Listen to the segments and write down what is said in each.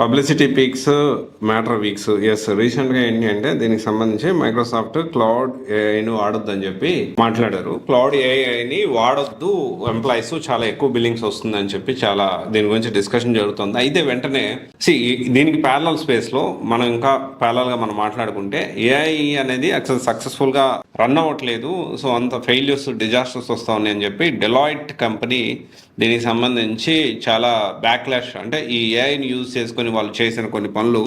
Publicity peaks matter weeks. Yes, రీసెంట్గా ఏంటి అంటే దీనికి సంబంధించి మైక్రోసాఫ్ట్ క్లౌడ్ ఏఐని వాడొద్దు అని చెప్పి మాట్లాడారు. క్లౌడ్ ఏఐని వాడొద్దు, ఎంప్లాయీస్ చాలా ఎక్కువ బిల్లింగ్స్ వస్తుందని చెప్పి చాలా దీని గురించి డిస్కషన్ జరుగుతుంది. అయితే వెంటనే దీనికి ప్యారలల్ స్పేస్ లో మనం ఇంకా ప్యారలల్ గా మనం మాట్లాడుకుంటే ఏఐ అనేది అసలు సక్సెస్ఫుల్ గా రన్ అవ్వట్లేదు. సో అంత ఫెయిల్యూర్స్, డిజాస్టర్స్ వస్తా ఉన్నాయని చెప్పి డెలాయిట్ కంపెనీ దీనికి సంబంధించి చాలా బ్యాక్లాష్, అంటే ఈ ఏఐని యూజ్ చేసుకొని వాళ్ళు చేసిన కొన్ని పనులు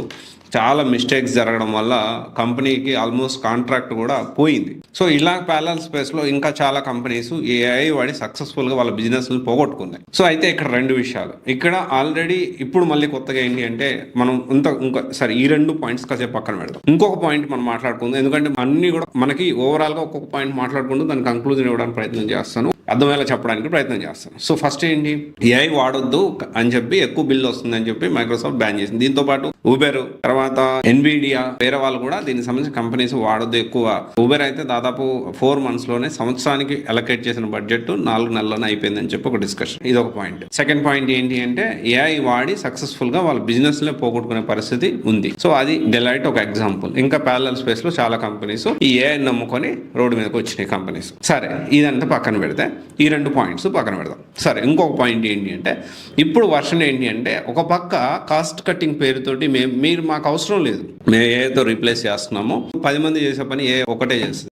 చాలా మిస్టేక్స్ జరగడం వల్ల కంపెనీకి ఆల్మోస్ట్ కాంట్రాక్ట్ కూడా పోయింది. సో ఇలా ప్యారలల్ స్పేస్ లో ఇంకా చాలా కంపెనీస్ ఏఐ వాడి సక్సెస్ఫుల్ గా వాళ్ళ బిజినెస్ పోగొట్టుకున్నాయి. సో అయితే ఇక్కడ రెండు విషయాలు, ఇక్కడ ఆల్రెడీ ఇప్పుడు మళ్ళీ కొత్తగా ఏంటి అంటే మనం ఇంకా సరే ఈ రెండు పాయింట్స్ కాసేపు పక్కన పెడదాం. ఇంకొక పాయింట్ మనం మాట్లాడుకుందాం, ఎందుకంటే అన్ని కూడా మనకి ఓవరాల్ గా ఒక్కొక్క పాయింట్ మాట్లాడుకుంటూ దాని కంక్లూజన్ ఇవ్వడానికి ప్రయత్నం చేస్తాను, అర్థమయ్యేలా చెప్పడానికి ప్రయత్నం చేస్తాను. సో ఫస్ట్ ఏంటి, ఏఐ వాడొద్దు అని చెప్పి ఎక్కువ బిల్ వస్తుంది అని చెప్పి మైక్రోసాఫ్ట్ బ్యాన్ చేసింది. దీంతో పాటు ఊబెర్, తర్వాత ఎన్విడియా, వేరే వాళ్ళు కూడా దీనికి సంబంధించిన కంపెనీస్ వాడొద్దు ఎక్కువ. ఊబెర్ అయితే దాదాపు 4 months లోనే సంవత్సరానికి అలొకేట్ చేసిన బడ్జెట్ 4 నెలల్లోనే అయిపోయిందని చెప్పి ఒక డిస్కషన్. ఇది ఒక పాయింట్. సెకండ్ పాయింట్ ఏంటి అంటే ఏఐ వాడి సక్సెస్ఫుల్ గా వాళ్ళ బిజినెస్ లో పోగొట్టుకునే పరిస్థితి ఉంది. సో అది డెలైట్ ఒక ఎగ్జాంపుల్. ఇంకా ప్యారలల్ స్పేస్ లో చాలా కంపెనీస్ ఈ ఏఐ నమ్ముకొని రోడ్డు మీదకి వచ్చినాయి కంపెనీస్. సరే, ఇదంతా పక్కన పెడితే ఈ రెండు పాయింట్స్ పక్కన పెడదాం. సరే, ఇంకొక పాయింట్ ఏంటి అంటే ఇప్పుడు వర్షన్ ఏంటి అంటే ఒక పక్క కాస్ట్ కట్టింగ్ పేరుతోటి మీరు మాకు అవసరం లేదు, మేము ఏతో రీప్లేస్ చేస్తున్నాము, 10 మంది చేసే పని ఏ ఒకటే చేస్తుంది.